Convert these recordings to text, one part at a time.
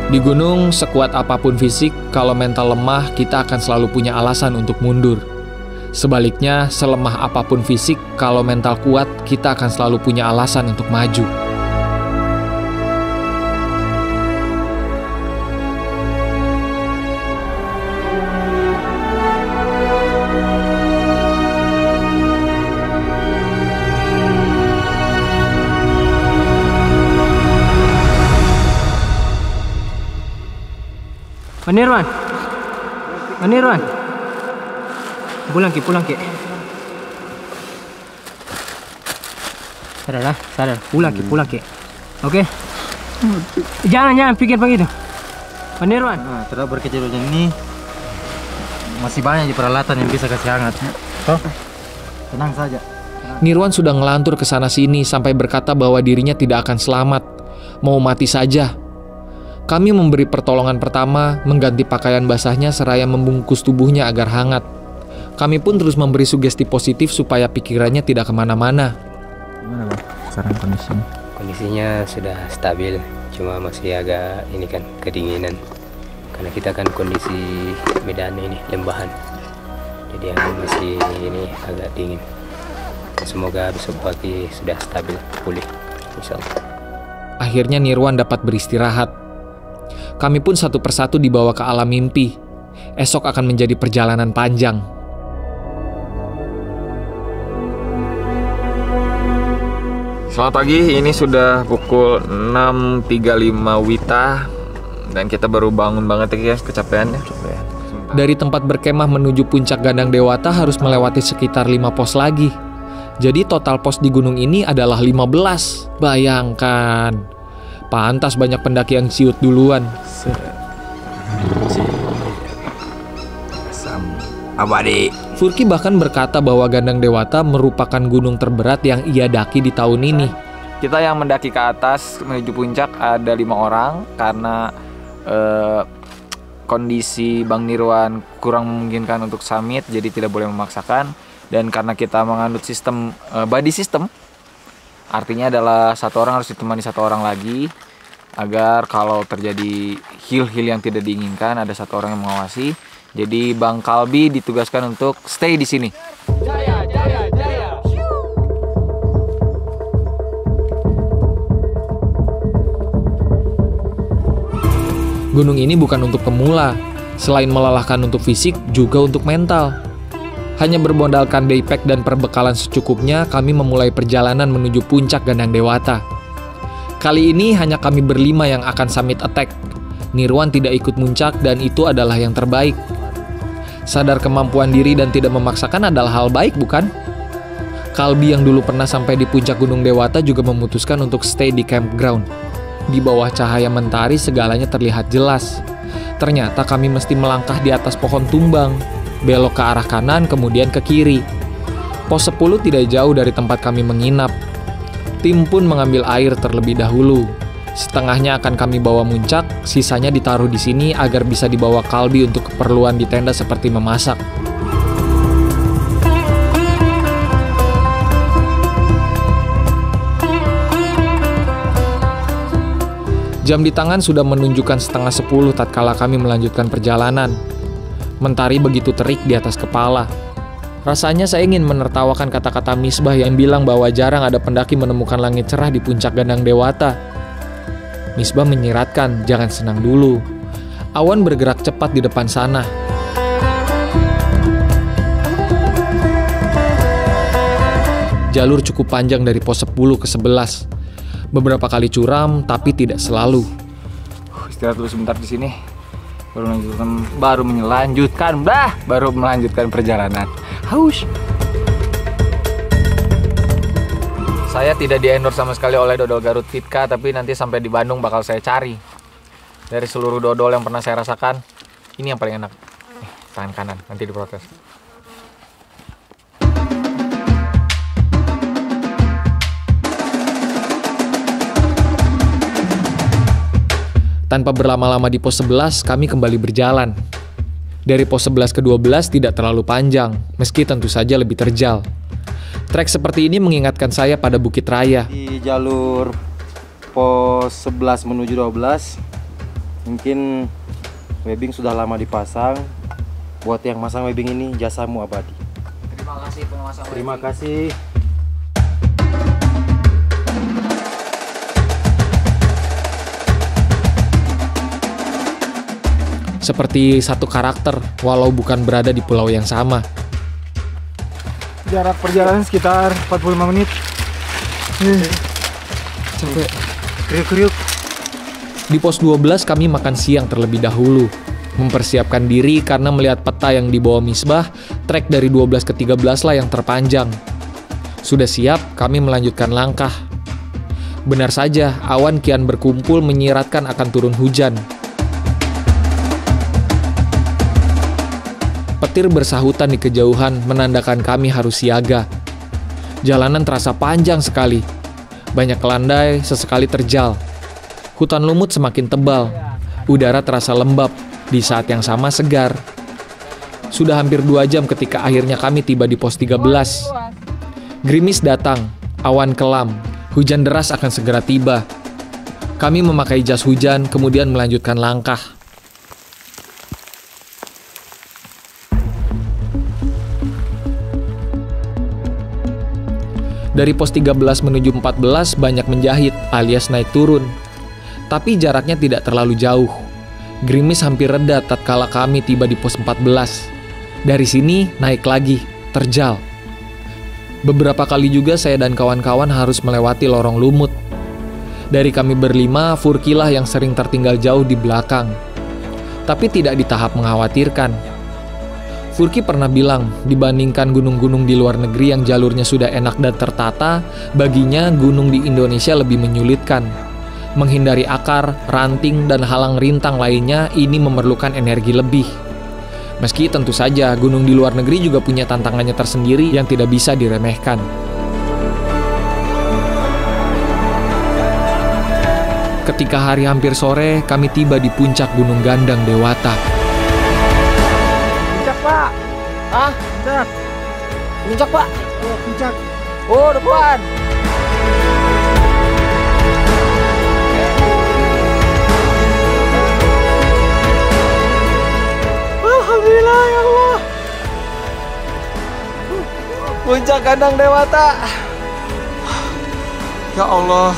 Di gunung, sekuat apapun fisik, kalau mental lemah, kita akan selalu punya alasan untuk mundur. Sebaliknya, selemah apapun fisik, kalau mental kuat, kita akan selalu punya alasan untuk maju. Manirwan, Manirwan, pulang ki. Sadar, pulang ki. Oke? Jangan pikir begitu. Manirwan. Nah, terus berkecil ini masih banyak di peralatan yang bisa kasih hangat. Toh, tenang saja. Nirwan sudah ngelantur ke sana sini sampai berkata bahwa dirinya tidak akan selamat, mau mati saja. Kami memberi pertolongan pertama, mengganti pakaian basahnya seraya membungkus tubuhnya agar hangat. Kami pun terus memberi sugesti positif supaya pikirannya tidak kemana-mana. Gimana Bang sekarang kondisinya? Kondisinya sudah stabil, cuma masih agak ini kan kedinginan. Karena kita kan kondisi medan ini lembahan, jadi masih ini agak dingin. Semoga besok pagi sudah stabil, pulih, insyaallah. Akhirnya Nirwan dapat beristirahat. Kami pun satu persatu dibawa ke alam mimpi. Esok akan menjadi perjalanan panjang. Selamat pagi, ini sudah pukul 6.35 WITA dan kita baru bangun banget ya, kecapeannya. Dari tempat berkemah menuju puncak Gandang Dewata harus melewati sekitar 5 pos lagi. Jadi total pos di gunung ini adalah 15. Bayangkan. Pantas banyak pendaki yang ciut duluan. Abadi. Furki bahkan berkata bahwa Gandang Dewata merupakan gunung terberat yang ia daki di tahun ini. Kita yang mendaki ke atas menuju puncak ada 5 orang karena kondisi Bang Nirwan kurang memungkinkan untuk summit, jadi tidak boleh memaksakan. Dan karena kita menganut sistem body system, artinya adalah satu orang harus ditemani satu orang lagi agar kalau terjadi hill yang tidak diinginkan ada satu orang yang mengawasi. Jadi Bang Kalbi ditugaskan untuk stay di sini. Jaya. Gunung ini bukan untuk pemula. Selain melelahkan untuk fisik, juga untuk mental. Hanya bermodalkan daypack dan perbekalan secukupnya, kami memulai perjalanan menuju puncak Gandang Dewata. Kali ini hanya kami berlima yang akan summit attack. Nirwan tidak ikut muncak dan itu adalah yang terbaik. Sadar kemampuan diri dan tidak memaksakan adalah hal baik, bukan? Kalbi yang dulu pernah sampai di puncak Gunung Dewata juga memutuskan untuk stay di campground. Di bawah cahaya mentari segalanya terlihat jelas. Ternyata kami mesti melangkah di atas pohon tumbang, belok ke arah kanan kemudian ke kiri. Pos 10 tidak jauh dari tempat kami menginap. Tim pun mengambil air terlebih dahulu. Setengahnya akan kami bawa muncak, sisanya ditaruh di sini agar bisa dibawa Kalbi untuk keperluan di tenda seperti memasak. Jam di tangan sudah menunjukkan 9:30 tatkala kami melanjutkan perjalanan. Mentari begitu terik di atas kepala. Rasanya saya ingin menertawakan kata-kata Misbah yang bilang bahwa jarang ada pendaki menemukan langit cerah di puncak Gandang Dewata. Misbah menyiratkan, jangan senang dulu. Awan bergerak cepat di depan sana. Jalur cukup panjang dari pos 10 ke 11. Beberapa kali curam, tapi tidak selalu. Istirahat dulu sebentar di sini. Baru melanjutkan perjalanan. Haus. Saya tidak di-endorse sama sekali oleh dodol Garut Fitka, tapi nanti sampai di Bandung bakal saya cari. Dari seluruh dodol yang pernah saya rasakan, ini yang paling enak. Tangan kanan, nanti diprotes. Tanpa berlama-lama di pos 11, kami kembali berjalan. Dari pos 11 ke 12 tidak terlalu panjang, meski tentu saja lebih terjal. Trek seperti ini mengingatkan saya pada Bukit Raya. Di jalur pos 11 menuju 12, Mungkin webbing sudah lama dipasang. Buat yang masang webbing ini jasamu abadi. Terima kasih pengasang. Terima kasih. Seperti satu karakter, walau bukan berada di pulau yang sama. Jarak perjalanan sekitar 45 menit. Capek. Kriuk-kriuk. Di pos 12 kami makan siang terlebih dahulu. Mempersiapkan diri karena melihat peta yang dibawa Misbah, trek dari 12 ke 13 lah yang terpanjang. Sudah siap, kami melanjutkan langkah. Benar saja, awan kian berkumpul menyiratkan akan turun hujan. Petir bersahutan di kejauhan menandakan kami harus siaga. Jalanan terasa panjang sekali. Banyak landai, sesekali terjal. Hutan lumut semakin tebal. Udara terasa lembab, di saat yang sama segar. Sudah hampir 2 jam ketika akhirnya kami tiba di pos 13. Gerimis datang, awan kelam, hujan deras akan segera tiba. Kami memakai jas hujan, kemudian melanjutkan langkah. Dari pos 13 menuju 14 banyak menjahit alias naik turun. Tapi jaraknya tidak terlalu jauh. Gerimis hampir reda tatkala kami tiba di pos 14. Dari sini naik lagi, terjal. Beberapa kali juga saya dan kawan-kawan harus melewati lorong lumut. Dari kami berlima, Furkilah yang sering tertinggal jauh di belakang. Tapi tidak di tahap mengkhawatirkan. Furki pernah bilang, dibandingkan gunung-gunung di luar negeri yang jalurnya sudah enak dan tertata, baginya gunung di Indonesia lebih menyulitkan. Menghindari akar, ranting, dan halang rintang lainnya ini memerlukan energi lebih. Meski tentu saja gunung di luar negeri juga punya tantangannya tersendiri yang tidak bisa diremehkan. Ketika hari hampir sore, kami tiba di puncak Gunung Gandang Dewata. Puncak, Pak. Hah? Puncak. Puncak, Pak? Oh, puncak. Oh, depan. Alhamdulillah ya Allah. Puncak Gandang Dewata. Ya Allah.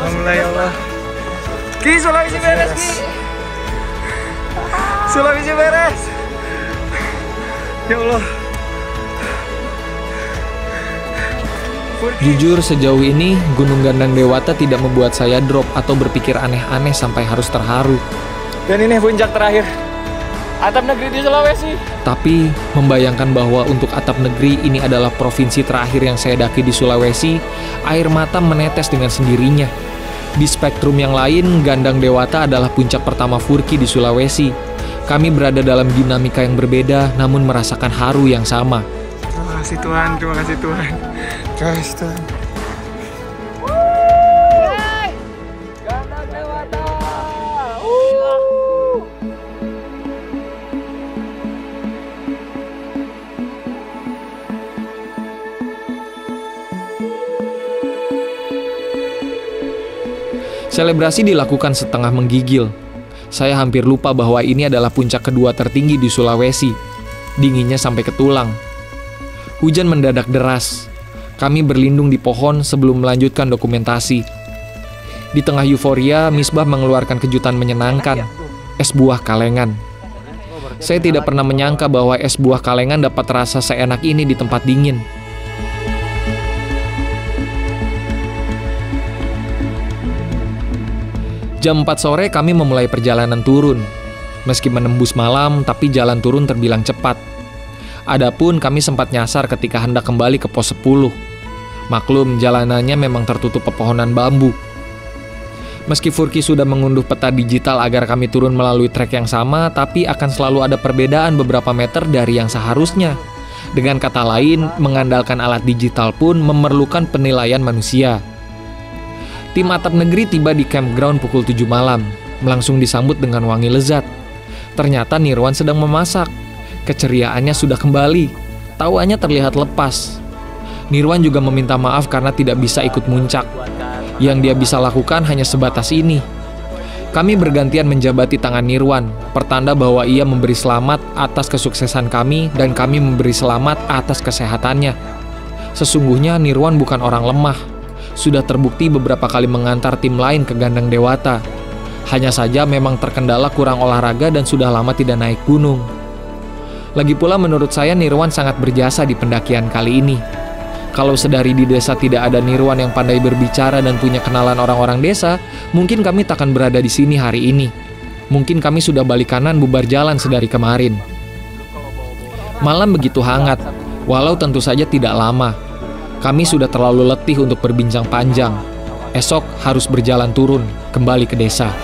Alhamdulillah ya Allah. Ki, Sulawesi beres, Ki. Sulawesi beres. Ya Allah. Jujur sejauh ini, Gunung Gandang Dewata tidak membuat saya drop atau berpikir aneh-aneh sampai harus terharu. Dan ini puncak terakhir atap negeri di Sulawesi. Tapi, membayangkan bahwa untuk atap negeri ini adalah provinsi terakhir yang saya daki di Sulawesi, air mata menetes dengan sendirinya. Di spektrum yang lain, Gandang Dewata adalah puncak pertama Furki di Sulawesi. Kami berada dalam dinamika yang berbeda, namun merasakan haru yang sama. Terima kasih Tuhan, terima kasih Tuhan. Terima kasih Tuhan. Gandang Dewata. Selebrasi dilakukan setengah menggigil. Saya hampir lupa bahwa ini adalah puncak kedua tertinggi di Sulawesi. Dinginnya sampai ke tulang. Hujan mendadak deras. Kami berlindung di pohon sebelum melanjutkan dokumentasi. Di tengah euforia, Misbah mengeluarkan kejutan menyenangkan. Es buah kalengan. Saya tidak pernah menyangka bahwa es buah kalengan dapat rasa seenak ini di tempat dingin. Jam 4 sore kami memulai perjalanan turun. Meski menembus malam, tapi jalan turun terbilang cepat. Adapun kami sempat nyasar ketika hendak kembali ke pos 10. Maklum, jalanannya memang tertutup pepohonan bambu. Meski Furki sudah mengunduh peta digital agar kami turun melalui trek yang sama, tapi akan selalu ada perbedaan beberapa meter dari yang seharusnya. Dengan kata lain, mengandalkan alat digital pun memerlukan penilaian manusia. Tim atap negeri tiba di campground pukul 7 malam. langsung disambut dengan wangi lezat. Ternyata Nirwan sedang memasak. Keceriaannya sudah kembali. Tawanya terlihat lepas. Nirwan juga meminta maaf karena tidak bisa ikut muncak. Yang dia bisa lakukan hanya sebatas ini. Kami bergantian menjabati tangan Nirwan, pertanda bahwa ia memberi selamat atas kesuksesan kami dan kami memberi selamat atas kesehatannya. Sesungguhnya Nirwan bukan orang lemah. Sudah terbukti beberapa kali mengantar tim lain ke Gandang Dewata. Hanya saja memang terkendala kurang olahraga dan sudah lama tidak naik gunung. Lagi pula menurut saya Nirwan sangat berjasa di pendakian kali ini. Kalau sedari di desa tidak ada Nirwan yang pandai berbicara dan punya kenalan orang-orang desa, mungkin kami takkan berada di sini hari ini. Mungkin kami sudah balik kanan bubar jalan sedari kemarin. Malam begitu hangat, walau tentu saja tidak lama. Kami sudah terlalu letih untuk berbincang panjang. Esok harus berjalan turun, kembali ke desa.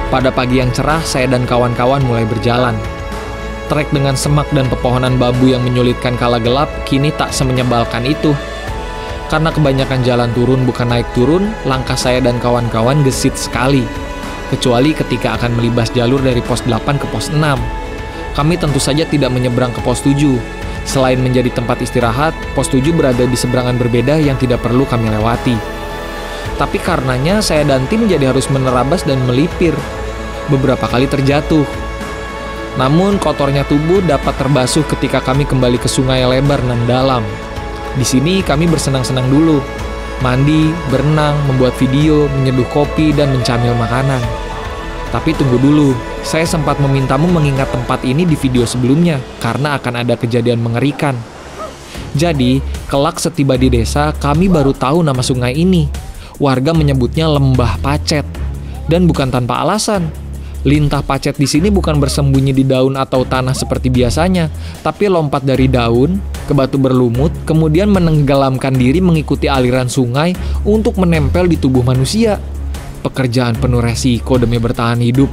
Pada pagi yang cerah, saya dan kawan-kawan mulai berjalan. Trek dengan semak dan pepohonan bambu yang menyulitkan kala gelap kini tak semenyebalkan itu. Karena kebanyakan jalan turun bukan naik turun, langkah saya dan kawan-kawan gesit sekali. Kecuali ketika akan melibas jalur dari pos 8 ke pos 6. Kami tentu saja tidak menyeberang ke pos 7. Selain menjadi tempat istirahat, pos 7 berada di seberangan berbeda yang tidak perlu kami lewati. Tapi karenanya saya dan tim jadi harus menerabas dan melipir. Beberapa kali terjatuh. Namun kotornya tubuh dapat terbasuh ketika kami kembali ke sungai lebar dan dalam. Di sini kami bersenang-senang dulu. Mandi, berenang, membuat video, menyeduh kopi, dan mencamil makanan. Tapi tunggu dulu, saya sempat memintamu mengingat tempat ini di video sebelumnya karena akan ada kejadian mengerikan. Jadi, kelak setiba di desa, kami baru tahu nama sungai ini. Warga menyebutnya Lembah Pacet. Dan bukan tanpa alasan. Lintah pacet di sini bukan bersembunyi di daun atau tanah seperti biasanya, tapi lompat dari daun ke batu berlumut, kemudian menenggelamkan diri mengikuti aliran sungai untuk menempel di tubuh manusia. Pekerjaan penuh resiko demi bertahan hidup.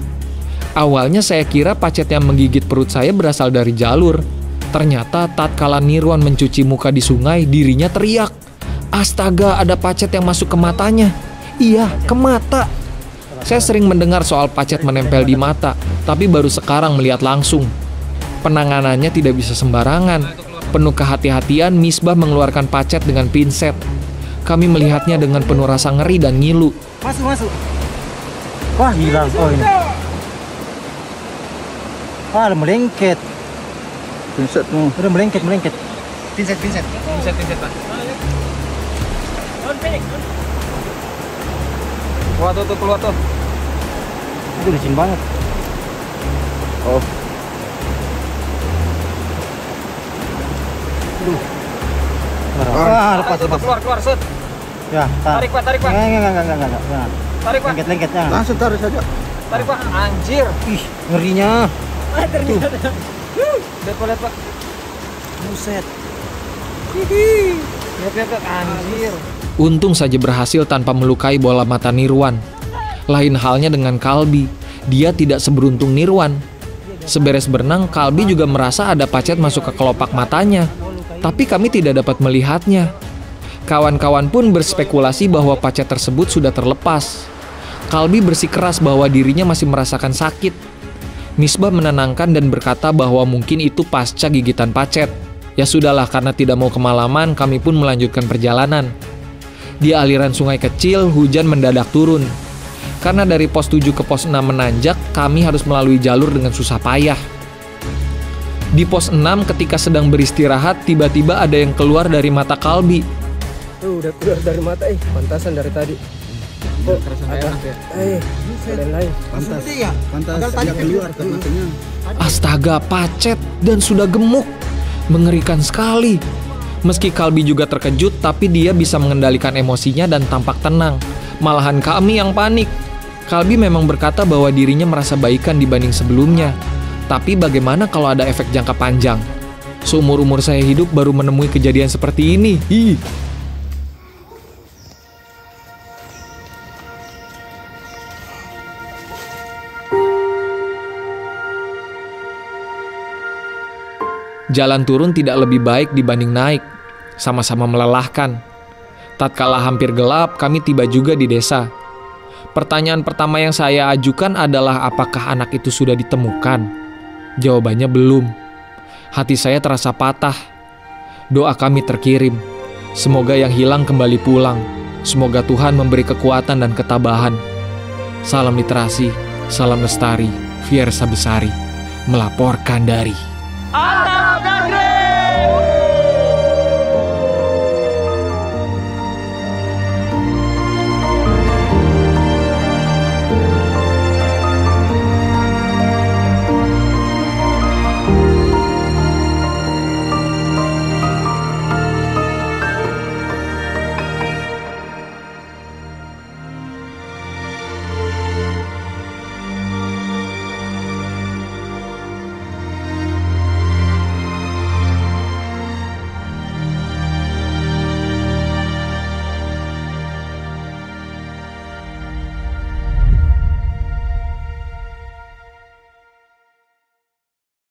Awalnya saya kira pacet yang menggigit perut saya berasal dari jalur. Ternyata tatkala Nirwan mencuci muka di sungai, dirinya teriak, "Astaga, ada pacet yang masuk ke matanya." Iya, ke mata. Saya sering mendengar soal pacet menempel di mata, tapi baru sekarang melihat langsung. Penanganannya tidak bisa sembarangan. Penuh kehati-hatian, Misbah mengeluarkan pacet dengan pinset. Kami melihatnya dengan penuh rasa ngeri dan ngilu. Masuk. Wah, hilang. Oh, ini. Wah, udah melengket. Pinset nih. Udah melengket. Pinset, Pak. Wah, tuh keluar tuh. Itu licin banget. Oh. Lepas. Keluar, set. Ya, Tarik, Pak. Enggak. Tarik, Pak. Lengket, jangan. Langsung taruh saja. Tarik, Pak. Anjir. Ih, ngerinya. Lihat, Pak. Buset. Lihat, anjir. Untung saja berhasil tanpa melukai bola mata Nirwan. Lain halnya dengan Kalbi. Dia tidak seberuntung Nirwan. Seberes berenang, Kalbi juga merasa ada pacet masuk ke kelopak matanya. Tapi kami tidak dapat melihatnya. Kawan-kawan pun berspekulasi bahwa pacet tersebut sudah terlepas. Kalbi bersikeras bahwa dirinya masih merasakan sakit. Misbah menenangkan dan berkata bahwa mungkin itu pasca gigitan pacet. Ya sudahlah, karena tidak mau kemalaman, kami pun melanjutkan perjalanan. Di aliran sungai kecil, hujan mendadak turun. Karena dari pos 7 ke pos 6 menanjak, kami harus melalui jalur dengan susah payah. Di pos 6 ketika sedang beristirahat, tiba-tiba ada yang keluar dari mata Kalbi. Udah keluar dari mata, pantasan dari tadi. Oh, ada. Lain. Pantas dia keluar ke matanya. Astaga, pacet dan sudah gemuk. Mengerikan sekali. Meski Kalbi juga terkejut, tapi dia bisa mengendalikan emosinya dan tampak tenang. Malahan kami yang panik. Kalbi memang berkata bahwa dirinya merasa baikan dibanding sebelumnya. Tapi bagaimana kalau ada efek jangka panjang? Seumur-umur saya hidup baru menemui kejadian seperti ini. Jalan turun tidak lebih baik dibanding naik, sama-sama melelahkan. Tatkala hampir gelap, kami tiba juga di desa. Pertanyaan pertama yang saya ajukan adalah apakah anak itu sudah ditemukan? Jawabannya belum. Hati saya terasa patah. Doa kami terkirim. Semoga yang hilang kembali pulang. Semoga Tuhan memberi kekuatan dan ketabahan. Salam literasi, salam lestari, Fiersa Besari, melaporkan dari Atap